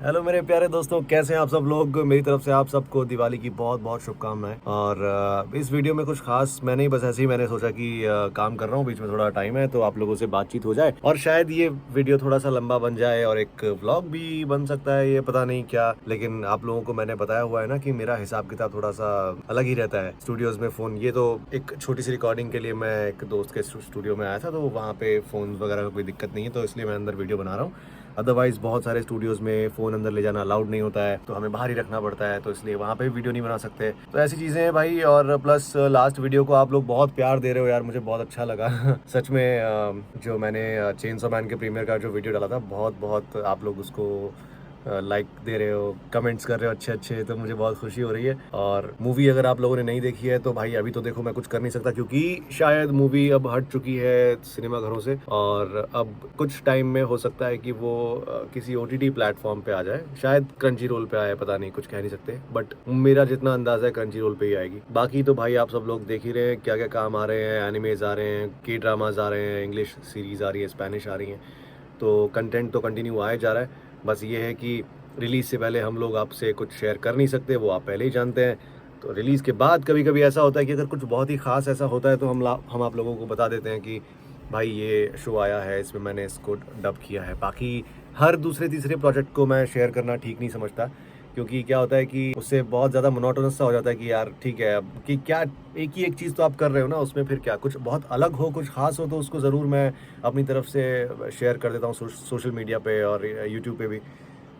Hello मेरे प्यारे दोस्तों, कैसे हैं आप सब लोग। मेरी तरफ से आप सबको दिवाली की बहुत बहुत शुभकामनाएं। और इस वीडियो में कुछ खास मैं नहीं, बस ऐसे ही मैंने सोचा कि काम कर रहा हूँ, बीच में थोड़ा टाइम है तो आप लोगों से बातचीत हो जाए और शायद ये वीडियो थोड़ा सा लंबा बन जाए और एक व्लॉग भी बन सकता है, ये पता नहीं क्या। लेकिन आप लोगों को मैंने बताया हुआ है ना कि मेरा हिसाब किताब थोड़ा सा अलग ही रहता है स्टूडियोज में। फ़ोन ये तो एक छोटी सी रिकॉर्डिंग के लिए मैं एक दोस्त के स्टूडियो में आया था, तो वहाँ पे फ़ोन वगैरह का कोई दिक्कत नहीं है, तो इसलिए मैं अंदर वीडियो बना रहा हूँ। अदरवाइज बहुत सारे स्टूडियोज में फ़ोन अंदर ले जाना अलाउड नहीं होता है, तो हमें बाहर ही रखना पड़ता है, तो इसलिए वहाँ पे भी वीडियो नहीं बना सकते। तो ऐसी चीज़ें हैं भाई। और प्लस लास्ट वीडियो को आप लोग बहुत प्यार दे रहे हो यार, मुझे बहुत अच्छा लगा सच में। जो मैंने चेनसॉ मैन के प्रीमियर का जो वीडियो डाला था, बहुत बहुत आप लोग उसको लाइक दे रहे हो, कमेंट्स कर रहे हो अच्छे अच्छे, तो मुझे बहुत खुशी हो रही है। और मूवी अगर आप लोगों ने नहीं देखी है तो भाई अभी तो देखो, मैं कुछ कर नहीं सकता क्योंकि शायद मूवी अब हट चुकी है सिनेमा घरों से, और अब कुछ टाइम में हो सकता है कि वो किसी OTT प्लेटफॉर्म पे आ जाए, शायद क्रंची रोल पे आए, पता नहीं, कुछ कह नहीं सकते। बट मेरा जितना अंदाजा है क्रंची रोल पे ही आएगी। बाकी तो भाई आप सब लोग देख ही रहे हैं क्या क्या काम आ रहे हैं, एनिमेज आ रहे हैं, के ड्रामाज आ रहे हैं, इंग्लिश सीरीज़ आ रही है, स्पेनिश आ रही हैं, तो कंटेंट तो कंटिन्यू आए जा रहा है। बस ये है कि रिलीज़ से पहले हम लोग आपसे कुछ शेयर कर नहीं सकते, वो आप पहले ही जानते हैं। तो रिलीज़ के बाद कभी कभी ऐसा होता है कि अगर कुछ बहुत ही ख़ास ऐसा होता है तो हम आप लोगों को बता देते हैं कि भाई ये शो आया है, इसमें मैंने इसको डब किया है। बाकी हर दूसरे तीसरे प्रोजेक्ट को मैं शेयर करना ठीक नहीं समझता, क्योंकि क्या होता है कि उससे बहुत ज़्यादा मोनोटोनस सा हो जाता है कि यार ठीक है, अब कि क्या एक ही एक चीज़ तो आप कर रहे हो ना, उसमें फिर क्या कुछ बहुत अलग हो, कुछ खास हो, तो उसको ज़रूर मैं अपनी तरफ से शेयर कर देता हूँ सोशल मीडिया पे और यूट्यूब पे भी।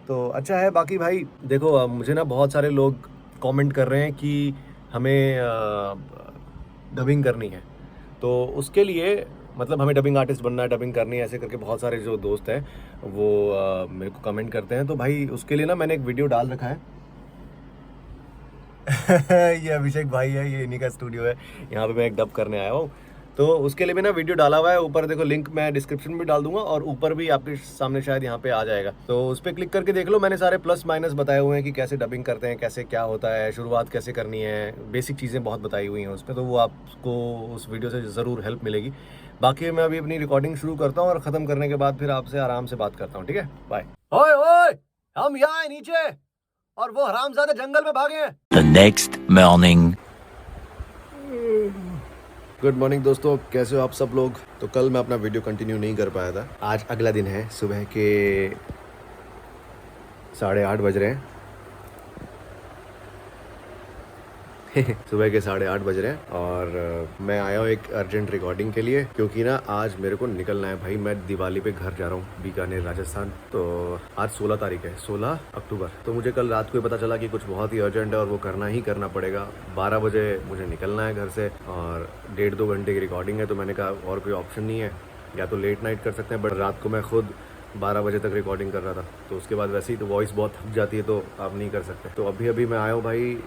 तो अच्छा है। बाकी भाई देखो, मुझे ना बहुत सारे लोग कमेंट कर रहे हैं कि हमें डबिंग करनी है, तो उसके लिए मतलब हमें डबिंग आर्टिस्ट बनना है, डबिंग करनी है, ऐसे करके बहुत सारे जो दोस्त हैं वो मेरे को कमेंट करते हैं। तो भाई उसके लिए ना मैंने एक वीडियो डाल रखा है ये अभिषेक भाई है, ये इन्हीं का स्टूडियो है, यहाँ पे मैं एक डब करने आया हूँ। तो उसके लिए भी ना वीडियो डाला हुआ है, ऊपर देखो लिंक मैं डिस्क्रिप्शन में डाल दूंगा और ऊपर भी आपके सामने शायद यहाँ पे आ जाएगा, तो उस पर क्लिक करके देख लो। मैंने सारे प्लस माइनस बताए हुए हैं कि कैसे डबिंग करते हैं, कैसे क्या होता है, शुरुआत कैसे करनी है, बेसिक चीज़ें बहुत बताई हुई हैं उस पर, तो वो आपको उस वीडियो से ज़रूर हेल्प मिलेगी। बाकी मैं अभी अपनी रिकॉर्डिंग शुरू करता हूँ और ख़त्म करने के बाद फिर आपसे आराम से बात करता हूँ, ठीक है? बाय। ओए ओए, हम यहाँ हैं नीचे और वो हरामजादे जंगल में भागे हैं। The next morning. Good morning दोस्तों, कैसे हो आप सब लोग। तो कल मैं अपना वीडियो कंटिन्यू नहीं कर पाया था, आज अगला दिन है, सुबह के 8:30 बज रहे हैं सुबह के 8:30 बज रहे हैं और मैं आया हूँ एक अर्जेंट रिकॉर्डिंग के लिए, क्योंकि ना आज मेरे को निकलना है भाई। मैं दिवाली पे घर जा रहा हूँ, बीकानेर राजस्थान। तो आज 16 तारीख है, 16 अक्टूबर। तो मुझे कल रात को ही पता चला कि कुछ बहुत ही अर्जेंट है और वो करना ही करना पड़ेगा। 12 बजे मुझे निकलना है घर से और 1.5-2 घंटे की रिकॉर्डिंग है, तो मैंने कहा और कोई ऑप्शन नहीं है, या तो लेट नाइट कर सकते हैं, बट रात को मैं खुद 12 बजे तक रिकॉर्डिंग कर रहा था, तो उसके बाद वैसे ही तो वॉइस बहुत थक जाती है, तो आप नहीं कर सकते। तो अभी मैं आया हूँ भाई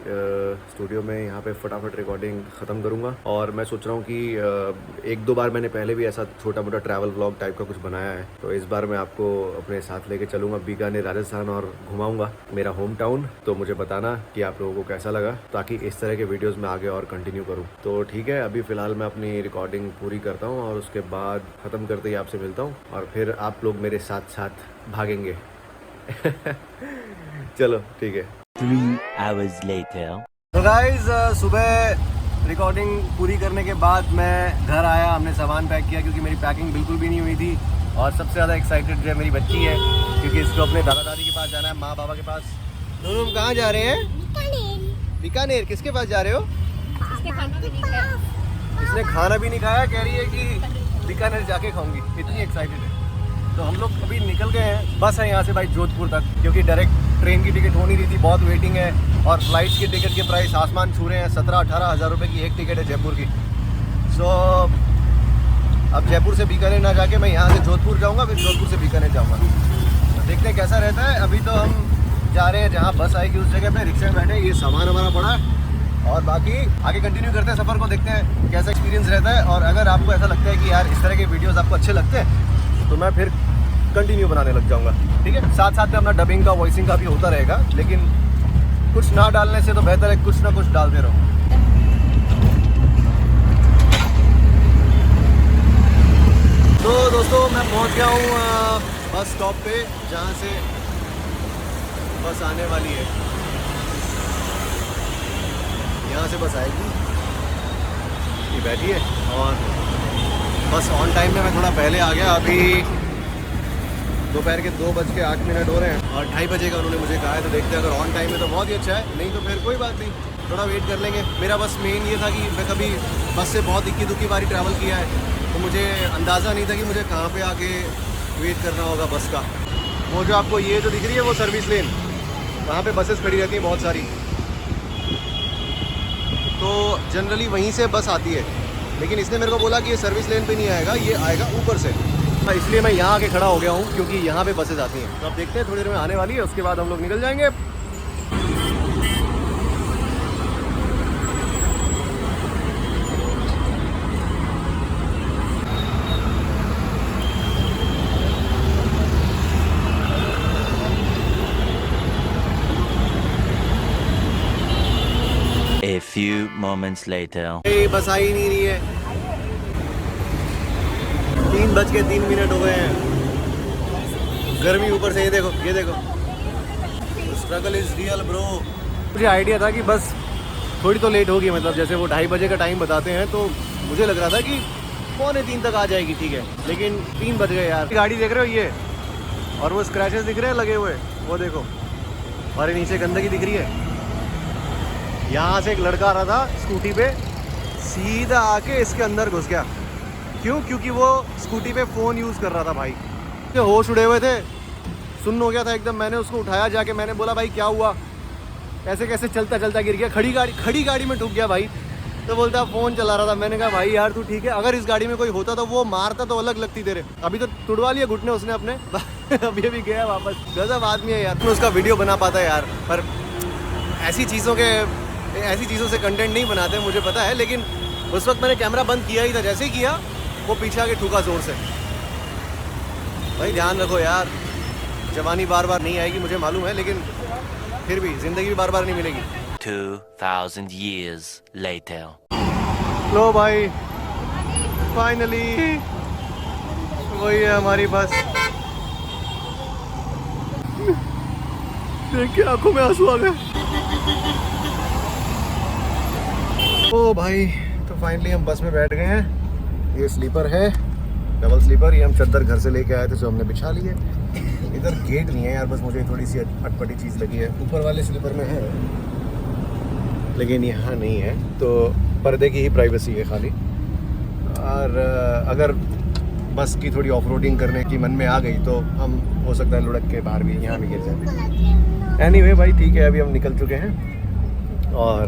स्टूडियो में, यहाँ पे फटाफट रिकॉर्डिंग ख़त्म करूँगा। और मैं सोच रहा हूँ कि 1-2 बार मैंने पहले भी ऐसा छोटा मोटा ट्रैवल व्लॉग टाइप का कुछ बनाया है, तो इस बार मैं आपको अपने साथ लेके चलूँगा बीकानेर राजस्थान और घुमाऊँगा मेरा होम टाउन। तो मुझे बताना कि आप लोगों को कैसा लगा, ताकि इस तरह के वीडियोज़ में आगे और कंटिन्यू करूँ। तो ठीक है, अभी फ़िलहाल मैं अपनी रिकॉर्डिंग पूरी करता हूँ और उसके बाद ख़त्म करते ही आपसे मिलता हूँ और फिर आप लोग मेरे साथ भागेंगे चलो ठीक है। 3 hours later. तो गाइज सुबह रिकॉर्डिंग पूरी करने के बाद मैं घर आया, हमने सामान पैक किया क्योंकि मेरी पैकिंग बिल्कुल भी नहीं हुई थी। और सबसे ज़्यादा एक्साइटेड जो है मेरी बच्ची है, क्योंकि इसको अपने दादा दादी के पास जाना है, माँ बाबा के पास। दोनों हम कहाँ जा रहे हैं? बीकानेर। किसके पास जा रहे हो? इसने खाना भी नहीं खाया, कह रही है कि बीकानेर जाके खाऊंगी, इतनी एक्साइटेड है। तो हम लोग अभी निकल गए हैं, बस है यहाँ से भाई जोधपुर तक, क्योंकि डायरेक्ट ट्रेन की टिकट हो नहीं रही थी, बहुत वेटिंग है। और फ्लाइट की टिकट के प्राइस आसमान छू रहे हैं, 17-18 हज़ार रुपये की एक टिकट है जयपुर की। सो अब जयपुर से बीकानेर ना जाके मैं यहाँ से जोधपुर जाऊँगा, फिर जोधपुर से बीकानेर जाऊँगा। तो देखते हैं कैसा रहता है। अभी तो हम जा रहे हैं जहाँ बस आएगी उस जगह पे, रिक्शा में बैठे, ये सामान हमारा पड़ा है और बाकी आगे कंटिन्यू करते हैं सफ़र को, देखते हैं कैसा एक्सपीरियंस रहता है। और अगर आपको ऐसा लगता है कि यार इस तरह के वीडियोज़ आपको अच्छे लगते हैं तो मैं फिर कंटिन्यू बनाने लग जाऊंगा, ठीक है। साथ साथ में अपना डबिंग का, वॉइसिंग का भी होता रहेगा, लेकिन कुछ ना डालने से तो बेहतर है कुछ ना कुछ डालते रहो। तो दोस्तों मैं पहुंच गया हूँ बस स्टॉप पे, जहाँ से बस आने वाली है, यहाँ से बस आएगी, ये बैठी है। और बस ऑन टाइम में मैं थोड़ा पहले आ गया। अभी दोपहर के 2:08 हो रहे हैं और 2:30 बजे का उन्होंने मुझे कहा है। तो देखते हैं, अगर ऑन टाइम है तो बहुत ही अच्छा है, नहीं तो फिर कोई बात नहीं, थोड़ा वेट कर लेंगे। मेरा बस मेन ये था कि मैं कभी बस से बहुत इक्की दुक्की बारी ट्रैवल किया है, तो मुझे अंदाज़ा नहीं था कि मुझे कहाँ पे आके वेट करना होगा बस का। वो जो आपको ये जो दिख रही है वो सर्विस लेन, वहाँ पे बसेस खड़ी रहती हैं बहुत सारी, तो जनरली वहीं से बस आती है। लेकिन इसने मेरे को बोला कि ये सर्विस लेन पे नहीं आएगा, ये आएगा ऊपर से, इसलिए मैं यहाँ आके खड़ा हो गया हूँ क्योंकि यहाँ पे बसेस आती हैं। तो अब देखते हैं, थोड़ी देर में आने वाली है, उसके बाद हम लोग निकल जाएंगे। A few moments later. बस आ ही नहीं रही है, 3:03 हो गए हैं। गर्मी ऊपर से, ये देखो, ये देखो, स्ट्रगल इज रियल ब्रो। मुझे आइडिया था कि बस थोड़ी तो लेट होगी, मतलब जैसे वो 2:30 बजे का टाइम बताते हैं, तो मुझे लग रहा था कि 2:45 तक आ जाएगी, ठीक है। लेकिन 3 बज गए यार। गाड़ी देख रहे हो ये, और वो स्क्रैचेस दिख रहे हैं लगे हुए, वो देखो, और नीचे गंदगी दिख रही है। यहाँ से एक लड़का आ रहा था स्कूटी पे, सीधा आके इसके अंदर घुस गया। क्यों? क्योंकि वो स्कूटी पे फ़ोन यूज़ कर रहा था भाई। तो होश उड़े हुए थे, सुन्न हो गया था एकदम। मैंने उसको उठाया जाके, मैंने बोला भाई क्या हुआ, ऐसे कैसे चलता चलता गिर गया, खड़ी गाड़ी में ठुक गया भाई। तो बोलता फ़ोन चला रहा था। मैंने कहा भाई यार तू ठीक है, अगर इस गाड़ी में कोई होता तो वो मारता तो अलग लगती तेरे। अभी तो तुड़वा लिया घुटने उसने अपने अभी अभी गया वापस। गजब आदमी है यार, उसका वीडियो बना पाता है यार। पर ऐसी चीज़ों से कंटेंट नहीं बनाते, मुझे पता है। लेकिन उस वक्त मैंने कैमरा बंद किया ही था, जैसे ही किया वो पीछे आके ठुका जोर से। भाई ध्यान रखो यार, जवानी बार बार नहीं आएगी मुझे मालूम है, लेकिन फिर भी ज़िंदगी भी बार बार नहीं मिलेगी। 2000 years later. लो भाई, फाइनली वही है हमारी बस। देख के आंखों में आंसू आ गए। ओ भाई, तो फाइनली हम बस में बैठ गए हैं। ये स्लीपर है, डबल स्लीपर। ये हम चद्दर घर से लेके आए थे, जो हमने बिछा ली है। इधर गेट नहीं है यार, बस मुझे थोड़ी सी अटपटी चीज़ लगी है। ऊपर वाले स्लीपर में है, लेकिन यहाँ नहीं है, तो पर्दे की ही प्राइवेसी है खाली। और अगर बस की थोड़ी ऑफ रोडिंग करने की मन में आ गई तो हम हो सकता है लुढ़क के बाहर भी, यहाँ भी गिर जाए। एनीवे भाई ठीक है, अभी हम निकल चुके हैं और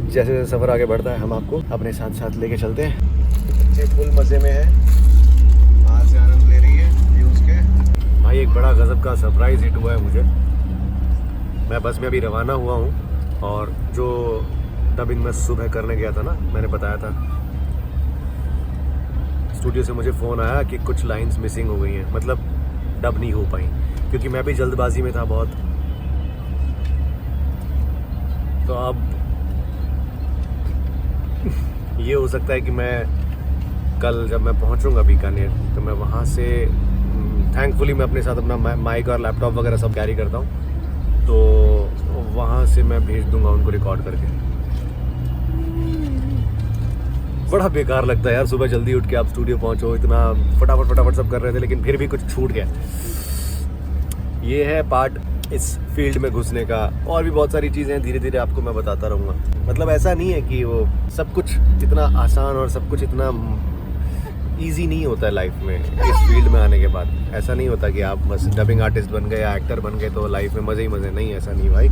जैसे जैसे सफ़र आगे बढ़ता है हम आपको अपने साथ साथ लेके चलते हैं। बच्चे फुल मज़े में है, बाहर से आनंद ले रही है व्यूज़ के। भाई एक बड़ा गज़ब का सरप्राइज़ हिट हुआ है मुझे। मैं बस में अभी रवाना हुआ हूँ और जो डबिंग मैं सुबह करने गया था ना, मैंने बताया था, स्टूडियो से मुझे फ़ोन आया कि कुछ लाइंस मिसिंग हो गई हैं, मतलब डब नहीं हो पाई, क्योंकि मैं भी जल्दबाजी में था बहुत। तो अब ये हो सकता है कि मैं कल जब मैं पहुंचूंगा बीकानेर, तो मैं वहाँ से थैंकफुली मैं अपने साथ अपना माइक और लैपटॉप वगैरह सब कैरी करता हूँ, तो वहाँ से मैं भेज दूंगा उनको रिकॉर्ड करके। बड़ा बेकार लगता है यार, सुबह जल्दी उठ के आप स्टूडियो पहुँचो, इतना फटाफट सब कर रहे थे, लेकिन फिर भी कुछ छूट गया। ये है पार्ट इस फील्ड में घुसने का। और भी बहुत सारी चीज़ें धीरे धीरे आपको मैं बताता रहूँगा। मतलब ऐसा नहीं है कि वो सब कुछ इतना आसान और सब कुछ इतना इजी नहीं होता है लाइफ में। इस फील्ड में आने के बाद ऐसा नहीं होता कि आप बस डबिंग आर्टिस्ट बन गए या एक्टर बन गए तो लाइफ में मज़े ही मज़े। नहीं, ऐसा नहीं भाई।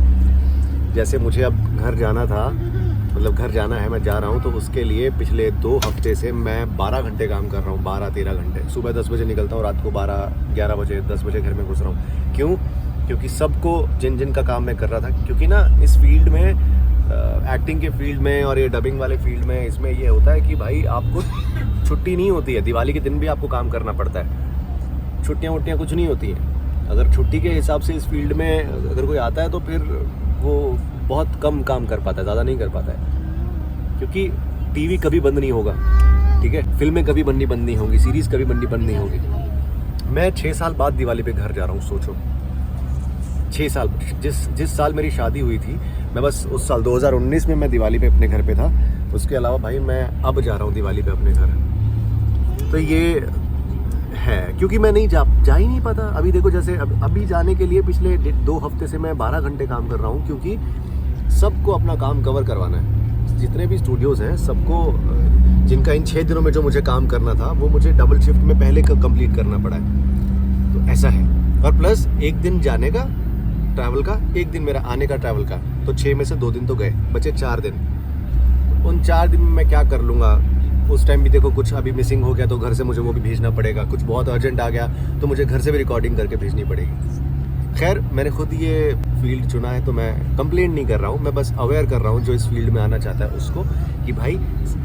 जैसे मुझे अब घर जाना था, मतलब घर जाना है, मैं जा रहा हूँ, तो उसके लिए पिछले 2 हफ्ते से मैं 12 घंटे काम कर रहा हूँ, 12-13 घंटे। सुबह 10 बजे निकलता हूँ, रात को 12-11 बजे 10 बजे घर में घुस रहा हूँ। क्यों? क्योंकि सबको जिन का काम मैं कर रहा था, क्योंकि ना इस फील्ड में, एक्टिंग के फील्ड में और ये डबिंग वाले फील्ड में, इसमें ये होता है कि भाई आपको छुट्टी नहीं होती है। दिवाली के दिन भी आपको काम करना पड़ता है, छुट्टियाँ वुट्टियाँ कुछ नहीं होती हैं। अगर छुट्टी के हिसाब से इस फील्ड में अगर कोई आता है तो फिर वो बहुत कम काम कर पाता है, ज़्यादा नहीं कर पाता है। क्योंकि टीवी कभी बंद नहीं होगा, ठीक है, फिल्में कभी बंद नहीं होंगी, सीरीज़ कभी बंद नहीं होगी। मैं 6 साल बाद दिवाली पे घर जा रहा हूँ, सोचो 6 साल, जिस साल मेरी शादी हुई थी, मैं बस उस साल 2019 में मैं दिवाली पे अपने घर पे था। उसके अलावा भाई मैं अब जा रहा हूँ दिवाली पे अपने घर। तो ये है क्योंकि मैं नहीं जा ही नहीं पाता। अभी देखो जैसे अभी जाने के लिए पिछले 2 हफ्ते से मैं 12 घंटे काम कर रहा हूँ, क्योंकि सबको अपना काम कवर करवाना है। जितने भी स्टूडियोज़ हैं सबको, जिनका इन 6 दिनों में जो मुझे काम करना था वो मुझे डबल शिफ्ट में पहले कंप्लीट करना पड़ा है। तो ऐसा है। और प्लस 1 दिन जाने का ट्रैवल का, 1 दिन मेरा आने का ट्रैवल का, तो 6 में से 2 दिन तो गए, बचे 4 दिन। तो उन 4 दिन में मैं क्या कर लूँगा? उस टाइम भी देखो कुछ अभी मिसिंग हो गया तो घर से मुझे वो भी भेजना पड़ेगा, कुछ बहुत अर्जेंट आ गया तो मुझे घर से भी रिकॉर्डिंग करके भेजनी पड़ेगी। खैर मैंने खुद ये फील्ड चुना है तो मैं कंप्लेंट नहीं कर रहा हूँ, मैं बस अवेयर कर रहा हूँ जो इस फील्ड में आना चाहता है उसको, कि भाई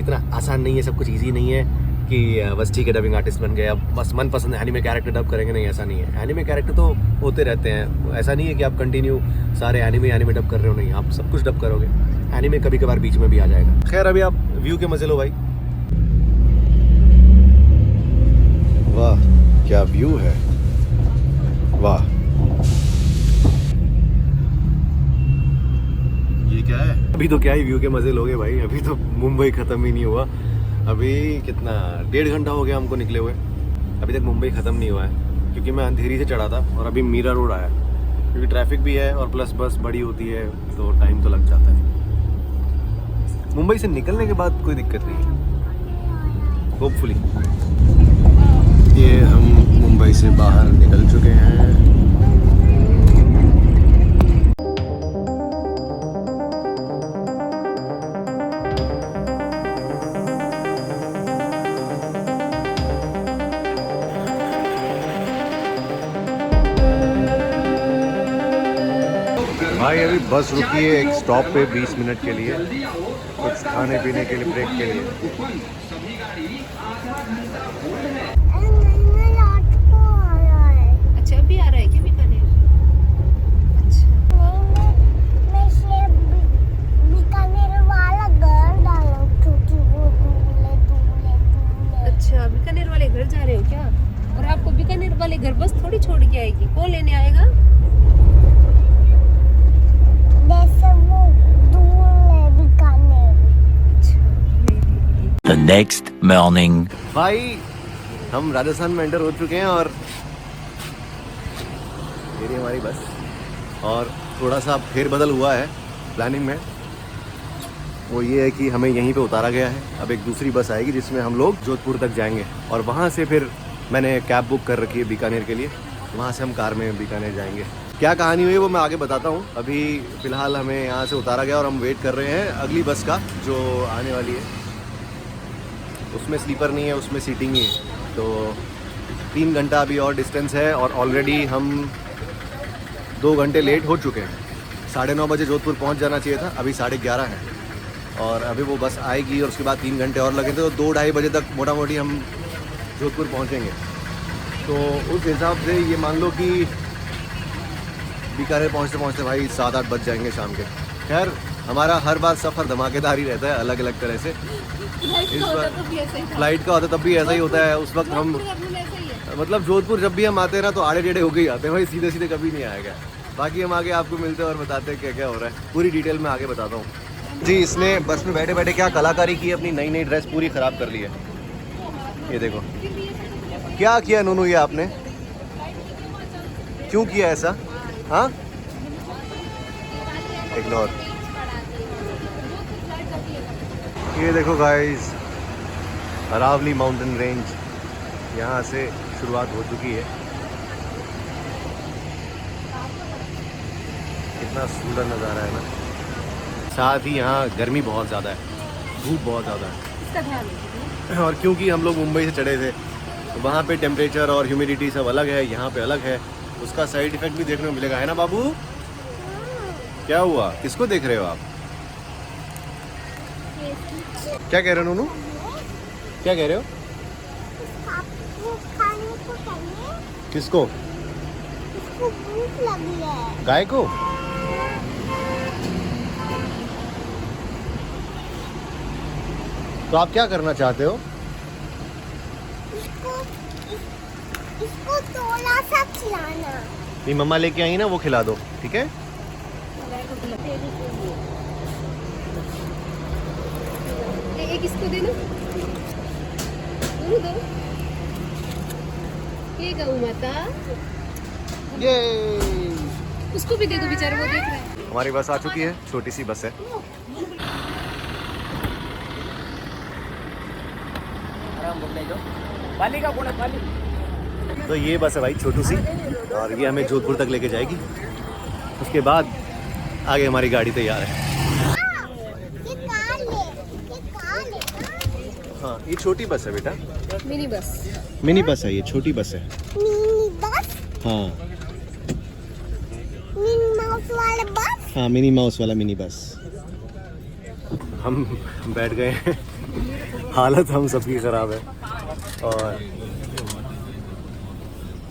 इतना आसान नहीं है, सब कुछ ईजी नहीं है कि बस ठीक है डबिंग आर्टिस्ट बन गए अब बस मनपसंद एनिमे कैरेक्टर डब करेंगे। नहीं, ऐसा नहीं है। एनिमे कैरेक्टर तो होते रहते हैं, ऐसा नहीं है कि आप कंटिन्यू सारे एनिमे डब कर रहे हो, नहीं, आप सब कुछ डब करोगे। एनिमे कभी कभार बीच में भी आ जाएगा। खैर अभी आप व्यू के मजे लो भाई। वाह क्या व्यू है, वाह। ये क्या है? अभी तो क्या ही व्यू के मजे लोगे भाई, अभी तो मुंबई खत्म ही नहीं हुआ। अभी कितना 1.5 घंटा हो गया हमको निकले हुए, अभी तक मुंबई ख़त्म नहीं हुआ है, क्योंकि मैं अंधेरी से चढ़ा था और अभी मीरा रोड आया, क्योंकि ट्रैफिक भी है और प्लस बस बड़ी होती है तो टाइम तो लग जाता है। मुंबई से निकलने के बाद कोई दिक्कत नहीं है, होपफुली। ये हम मुंबई से बाहर निकल चुके हैं। भाई अभी बस रुकी है एक स्टॉप पे 20 मिनट के लिए, कुछ खाने पीने के लिए, ब्रेक के लिए। अच्छा अभी आ रहा है क्या बीकानेर? बीकानेर वाला घर डालो क्योंकि वो अच्छा बीकानेर वाले घर जा रहे हो क्या? और आपको बीकानेर वाले घर बस थोड़ी छोड़ के आएगी, कौन लेने आएगा? The next morning. भाई हम राजस्थान में एंटर हो चुके हैं और ये रही हमारी बस, और थोड़ा सा फेरबदल हुआ है प्लानिंग में। वो ये है कि हमें यहीं पे उतारा गया है, अब एक दूसरी बस आएगी जिसमें हम लोग जोधपुर तक जाएंगे और वहाँ से फिर मैंने कैब बुक कर रखी है बीकानेर के लिए, वहाँ से हम कार में बीकानेर जाएंगे। क्या कहानी हुई वो मैं आगे बताता हूँ। अभी फ़िलहाल हमें यहाँ से उतारा गया और हम वेट कर रहे हैं अगली बस का जो आने वाली है। उसमें स्लीपर नहीं है, उसमें सीटिंग ही है। तो 3 घंटा अभी और डिस्टेंस है और ऑलरेडी हम 2 घंटे लेट हो चुके हैं। 9:30 बजे जोधपुर पहुंच जाना चाहिए था, अभी 11:30 है और अभी वो बस आएगी और उसके बाद 3 घंटे और लगेंगे, तो 2-2:30 बजे तक मोटा मोटी हम जोधपुर पहुंचेंगे। तो उस हिसाब से ये मान लो कि बीकानेर पहुंचते पहुंचते भाई 7-8 बज जाएंगे शाम के। खैर हमारा हर बार सफ़र धमाकेदार ही रहता है, अलग अलग तरह से। इस बार फ्लाइट का होता है तब भी ऐसा ही होता है। उस वक्त हम मतलब जोधपुर जब भी हम आते हैं ना तो आड़े टेढ़े होके ही आते हैं भाई, सीधे सीधे कभी नहीं आएगा। बाकी हम आगे आपको मिलते हैं और बताते हैं क्या क्या हो रहा है, पूरी डिटेल में आगे बताता हूँ। जी इसने बस में बैठे बैठे क्या कलाकारी की, अपनी नई नई ड्रेस पूरी ख़राब कर ली है। ये देखो क्या किया नूनू ये आपने, क्यों किया ऐसा? हाँ इग्नोर। ये देखो गाइस अरावली माउंटेन रेंज, यहाँ से शुरुआत हो चुकी है। कितना सुंदर नज़ारा है ना। साथ ही यहाँ गर्मी बहुत ज़्यादा है, धूप बहुत ज़्यादा है। और क्योंकि हम लोग मुंबई से चढ़े थे तो वहाँ पे टेम्परेचर और ह्यूमिडिटी सब अलग है, यहाँ पे अलग है। उसका साइड इफेक्ट भी देखने को मिलेगा, है ना बाबू? क्या हुआ, किसको देख रहे हो आप? क्या कह रहे हो नूनू, क्या कह रहे हो? किसको? भूख लगी है। गाय को? तो आप क्या करना चाहते हो? इसको थोड़ा सा खिलाना। ये मम्मा लेके आई ना, वो खिला दो, ठीक है? एक इसको दे दो, दोनों दो। ये गौ माता, ये उसको भी दे दो, बेचारा वो देख रहा है। हमारी बस आ चुकी है, छोटी सी बस है। तो ये बस है भाई, छोटू सी, और ये हमें जोधपुर तक लेके जाएगी। उसके बाद आगे हमारी गाड़ी तैयार है। ये कार ले, हाँ, ये छोटी बस है बेटा, मिनी बस। मिनी बस है, ये छोटी बस है। मिनी बस, हाँ मिनी माउस वाला बस। हाँ, मिनी माउस वाला मिनी बस। हम बैठ गए हैं, हालत हम सबकी ख़राब है, और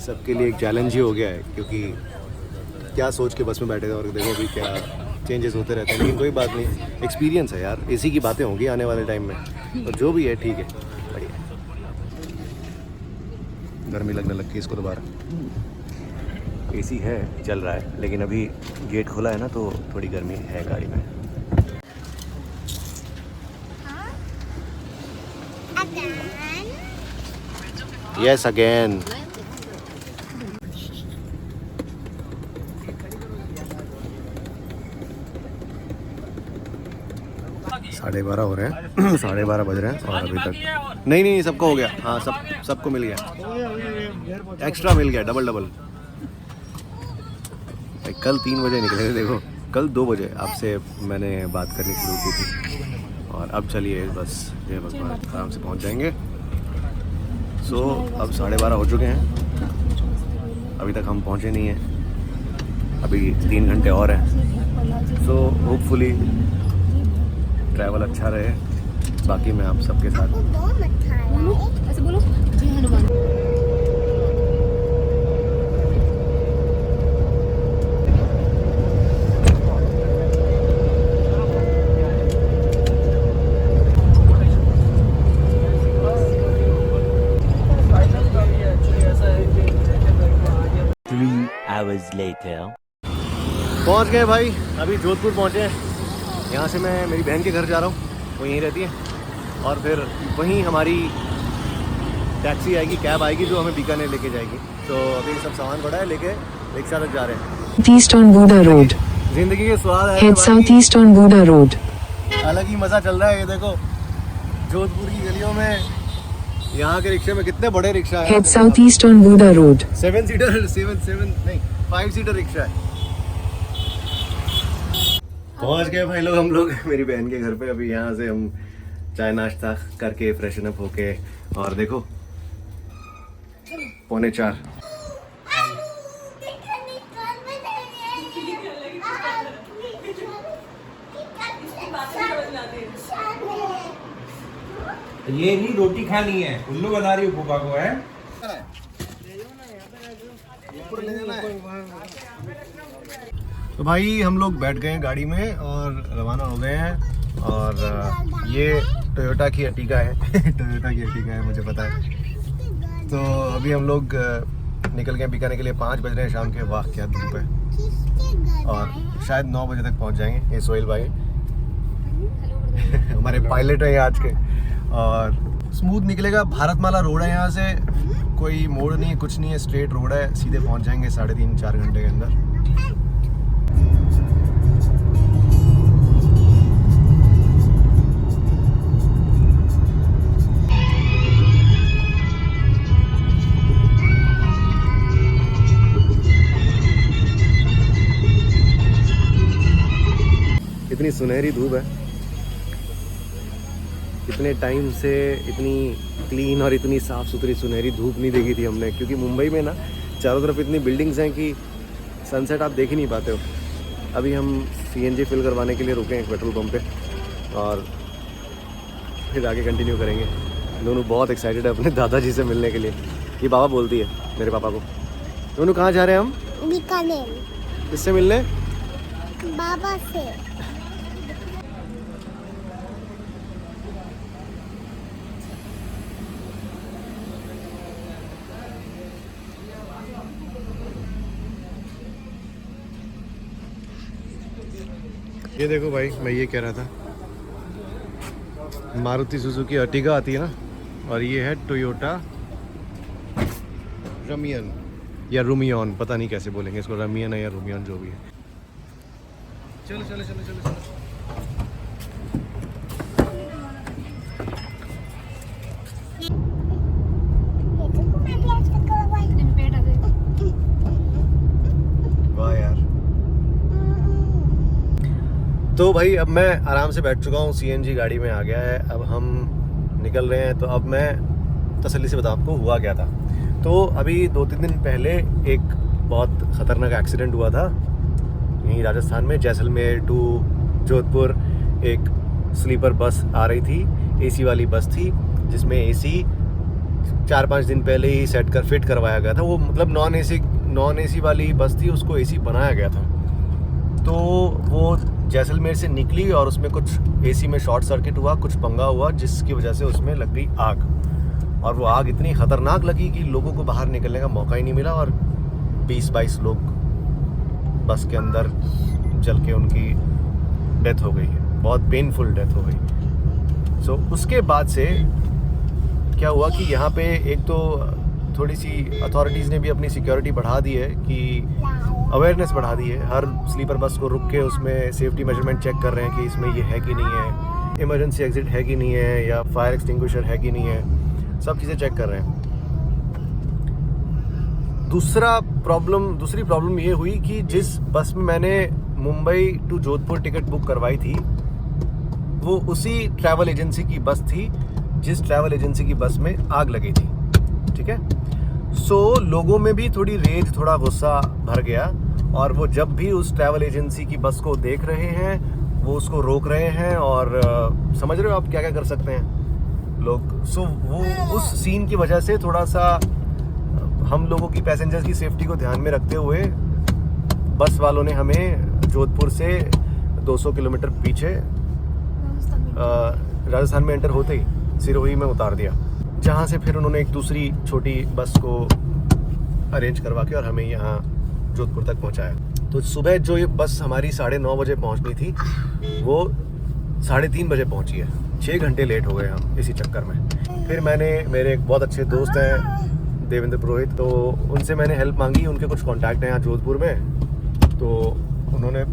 सबके लिए एक चैलेंज ही हो गया है, क्योंकि क्या सोच के बस में बैठे थे, और देखो भी क्या चेंजेस होते रहते हैं। लेकिन कोई बात नहीं, एक्सपीरियंस है यार, इसी की बातें होंगी आने वाले टाइम में, और जो भी है ठीक है, बढ़िया। गर्मी लगने लग गई इसको दोबारा। एसी है, चल रहा है, लेकिन अभी गेट खुला है ना, तो थोड़ी गर्मी है गाड़ी में। Yes again. 12:30 हो रहे हैं 12:30 बज रहे हैं, और अभी तक नहीं सबका हो गया। हाँ, सबको मिल गया, एक्स्ट्रा मिल गया, डबल। कल 3 बजे निकले थे, देखो कल 2 बजे आपसे मैंने बात करनी शुरू की थी, और अब चलिए बस ये बस आराम से पहुंच जाएंगे। सो अब 12:30 हो चुके हैं, अभी तक हम पहुंचे नहीं हैं, अभी 3 घंटे और हैं। सो होपफुली ट्रैवल अच्छा रहे, बाकी मैं आप सबके साथ। ऐसे बोलो, जय हनुमान। Hours later. पहुंच गए भाई, अभी जोधपुर पहुंचे हैं। यहाँ से मैं मेरी बहन के घर जा रहा हूँ, वो यहीं रहती है, और फिर वहीं हमारी टैक्सी आएगी, कैब आएगी, जो हमें बीकानेर लेके जाएगी। तो अभी सब सामान पड़ा है, लेके रिक्शा तक जा रहे हैं। East on Buda Road. जिंदगी के स्वाद है, Head southeast on Buda Road. अलग ही मज़ा चल रहा है। ये देखो जोधपुर की गलियों में, यहाँ के रिक्शे में कितने बड़े रिक्शा है। Head southeast on Buda Road. 7 seater नहीं 5 सीटर रिक्शा है। पहुंच गए भाई लोग, हम लोग मेरी बहन के घर पे। अभी यहाँ से हम चाय नाश्ता करके फ्रेशन अप होके, और देखो 3:45। ये नहीं रोटी खानी है, उल्लू बना रही हूँ फूफा को है। तो भाई हम लोग बैठ गए हैं गाड़ी में और रवाना हो गए हैं। और ये टोयोटा की अर्टिगा है टोयोटा की अर्टिगा है, मुझे पता है। तो अभी हम लोग निकल गए बीकानेर के लिए। 5 बज रहे हैं शाम के। वाह क्या धूप है, और शायद 9 बजे तक पहुंच जाएंगे। ये सोहेल भाई हमारे पायलट हैं आज के। और स्मूथ निकलेगा। भारतमाला रोड है, यहाँ से कोई मोड़ नहीं है, कुछ नहीं है, स्ट्रेट रोड है, सीधे पहुंच जाएंगे 3.5-4 घंटे के अंदर। इतनी सुनहरी धूप है, इतने टाइम से इतनी क्लीन और इतनी साफ़ सुथरी सुनहरी धूप नहीं देखी थी हमने। क्योंकि मुंबई में ना चारों तरफ इतनी बिल्डिंग्स हैं कि सनसेट आप देख ही नहीं पाते हो। अभी हम CNG फिल करवाने के लिए रुके हैं पेट्रोल पंप पे, और फिर आगे कंटिन्यू करेंगे। दोनों बहुत एक्साइटेड है अपने दादाजी से मिलने के लिए। ये बाबा बोलती है मेरे पापा को। दोनों कहाँ जा रहे हैं हम? बीकानेर। किससे मिलने? बाबा से। ये देखो भाई, मैं ये कह रहा था, मारुति सुजुकी अर्टिगा आती है ना, और ये है टोयोटा रमियन या रूमियन, पता नहीं कैसे बोलेंगे इसको, रमियन है या रूमियन, जो भी है। चलो चलो चलो चलो चलो। वाह यार। तो भाई अब मैं आराम से बैठ चुका हूँ, सीएनजी गाड़ी में आ गया है, अब हम निकल रहे हैं। तो अब मैं तसल्ली से बताऊँ आपको हुआ क्या था। तो अभी 2-3 दिन पहले एक बहुत ख़तरनाक एक्सीडेंट हुआ था यहीं राजस्थान में, जैसलमेर टू जोधपुर। एक स्लीपर बस आ रही थी, एसी वाली बस थी, जिसमें एसी 4-5 दिन पहले ही फिट करवाया गया था। वो मतलब नॉन एसी वाली बस थी, उसको एसी बनाया गया था। तो वो जैसलमेर से निकली और उसमें कुछ एसी में शॉर्ट सर्किट हुआ, कुछ पंगा हुआ, जिसकी वजह से उसमें लग गई आग। और वो आग इतनी ख़तरनाक लगी कि लोगों को बाहर निकलने का मौका ही नहीं मिला, और 20-22 लोग बस के अंदर जल के उनकी डेथ हो गई है, बहुत पेनफुल डेथ हो गई। सो उसके बाद से क्या हुआ कि यहाँ पे एक तो थोड़ी सी अथॉरिटीज़ ने भी अपनी सिक्योरिटी बढ़ा दी है, कि अवेयरनेस बढ़ा दी है। हर स्लीपर बस को रुक के उसमें सेफ्टी मेजरमेंट चेक कर रहे हैं कि इसमें ये है कि नहीं है, इमरजेंसी एग्जिट है कि नहीं है, या फायर एक्सटिंग्विशर है कि नहीं है, सब चीज़ें चेक कर रहे हैं। दूसरी प्रॉब्लम ये हुई कि जिस बस में मैंने Mumbai to Jodhpur ticket book करवाई थी, वो उसी ट्रैवल एजेंसी की बस थी जिस ट्रैवल एजेंसी की बस में आग लगी थी। ठीक है। सो लोगों में भी थोड़ी रेज, थोड़ा गुस्सा भर गया, और वो जब भी उस ट्रैवल एजेंसी की बस को देख रहे हैं, वो उसको रोक रहे हैं, और समझ रहे हो आप क्या क्या कर सकते हैं लोग। सो वो उस सीन की वजह से थोड़ा सा हम लोगों की, पैसेंजर्स की सेफ्टी को ध्यान में रखते हुए बस वालों ने हमें जोधपुर से 200 किलोमीटर पीछे राजस्थान में एंटर होते ही सिरोही में उतार दिया, जहाँ से फिर उन्होंने एक दूसरी छोटी बस को अरेंज करवा के और हमें यहाँ जोधपुर तक पहुँचाया। तो सुबह जो ये बस हमारी 9:30 बजे पहुँचनी थी, वो 3:30 बजे पहुँची है। 6 घंटे लेट हो गए हम इसी चक्कर में। फिर मेरे एक बहुत अच्छे दोस्त हैं देवेंद्र पुरोहित, तो उनसे मैंने हेल्प मांगी। उनके कुछ कॉन्टैक्ट हैं यहाँ जोधपुर में, तो उन्होंने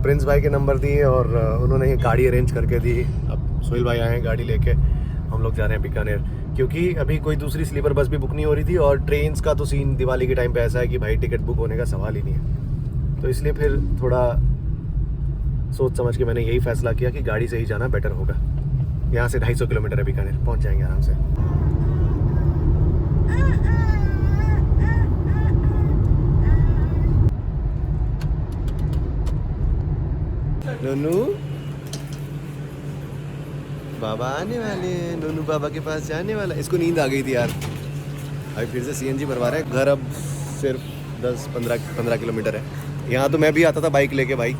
प्रिंस भाई के नंबर दिए और उन्होंने ये गाड़ी अरेंज करके दी। अब सोहेल भाई आए हैं गाड़ी लेके, हम लोग जा रहे हैं बीकानेर, क्योंकि अभी कोई दूसरी स्लीपर बस भी बुक नहीं हो रही थी। और ट्रेन्स का तो सीन दिवाली के टाइम पे ऐसा है कि भाई टिकट बुक होने का सवाल ही नहीं है। तो इसलिए फिर थोड़ा सोच समझ के मैंने यही फैसला किया कि गाड़ी से ही जाना बेटर होगा। यहाँ से 250 किलोमीटर है बीकानेर, पहुँच जाएंगे आराम से। नोनू बाबा आने वाले हैं, नोनू बाबा के पास जाने वाला। इसको नींद आ गई थी यार। अभी फिर से सीएनजी भरवा रहे हैं। घर अब सिर्फ 10-15 किलोमीटर है। यहाँ तो मैं भी आता था बाइक लेके भाई,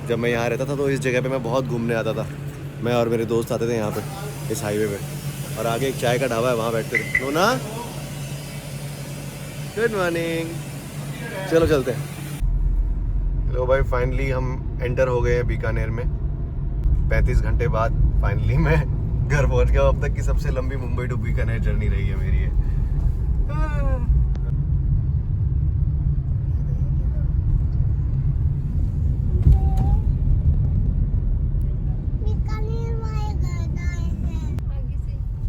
जब मैं यहाँ रहता था तो इस जगह पे मैं बहुत घूमने आता था। मैं और मेरे दोस्त आते थे यहाँ पे इस हाईवे पे, और आगे एक चाय का ढाबा है, वहाँ बैठते थे। नोना गुड मॉर्निंग, चलो चलते हैं। लो भाई, फाइनली हम एंटर हो गए हैं बीकानेर में। 35 घंटे बाद फाइनली मैं घर पहुंच गया। अब तक की सबसे लंबी मुंबई टू बीकानेर जर्नी रही है मेरी ये।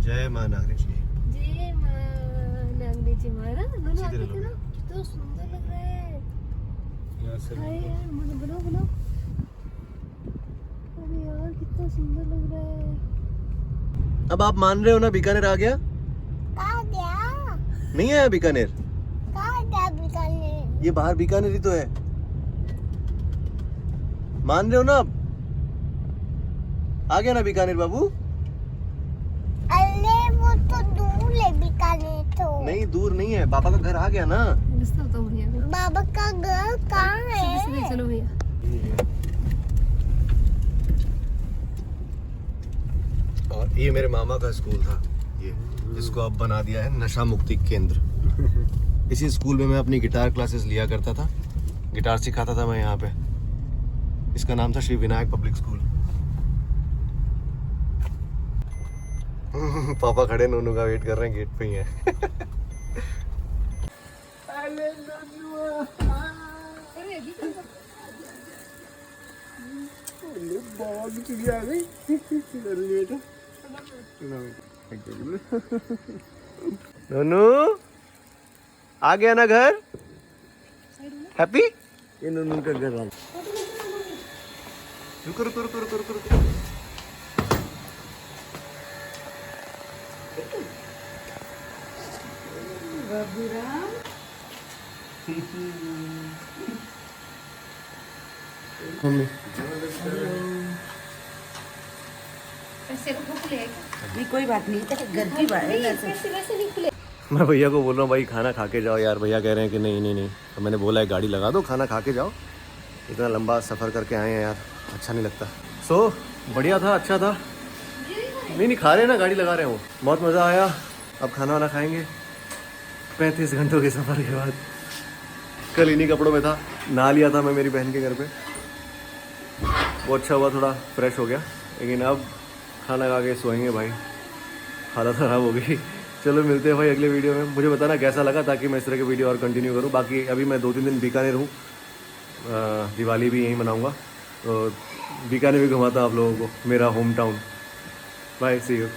जय माँ नागरी जी। जय माँ नागनी जी महाराज। दोनों आगे थे ना, कितना सुंदर लग रहा है। हाय यार, बनाओ। अरे यार कितना सुंदर लग रहा है। अब आप मान रहे हो ना बीकानेर आ गया? नहीं आया बीकानेर? ये बाहर बीकानेर ही तो है। मान रहे हो ना? अब आ गया ना बीकानेर बाबू? अरे वो तो दूर है बीकानेर तो। नहीं, दूर नहीं है। पापा का घर आ गया ना। तो भैया बाबा का घर कहाँ है? चलो भैया। और ये मेरे मामा का स्कूल था, ये जिसको अब बना दिया है नशा मुक्ति केंद्र। इसी स्कूल में मैं अपनी गिटार क्लासेस लिया करता था, गिटार सिखाता था मैं यहाँ पे। इसका नाम था श्री विनायक पब्लिक स्कूल। पापा खड़े नोनू का वेट कर रहे हैं, गेट पे ही है। नोनू आ गया ना घर, हैप्पी? ये नोनू का घर आ। रुको रुको रुको रुको रुको रुको। मम्मी नहीं कोई बात नहीं, घर की बात है। वैसे नहीं खुले। मैं भैया को बोल रहा हूँ भाई खाना खा के जाओ यार। भैया कह रहे हैं कि नहीं नहीं नहीं, तो मैंने बोला है गाड़ी लगा दो, खाना खा के जाओ। इतना लंबा सफ़र करके आए हैं यार, अच्छा नहीं लगता। सो बढ़िया था, अच्छा था। नहीं नहीं खा रहे हैं ना, गाड़ी लगा रहे हो। बहुत मज़ा आया। अब खाना वाना खाएंगे 35 घंटों के सफ़र के बाद। कल इन्हीं कपड़ों में था, नहा लिया था मैं मेरी बहन के घर पे, वो अच्छा हुआ, थोड़ा फ्रेश हो गया। लेकिन अब खाना खा के सोएंगे भाई, हालत ख़राब हो गई। चलो मिलते हैं भाई अगले वीडियो में। मुझे बताना कैसा लगा, ताकि मैं इस तरह के वीडियो और कंटिन्यू करूँ। बाकी अभी मैं 2-3 दिन बीकानेर हूँ, दिवाली भी यहीं मनाऊँगा, तो बीकानेर भी घुमाता आप लोगों को, मेरा home town. Bye, see you.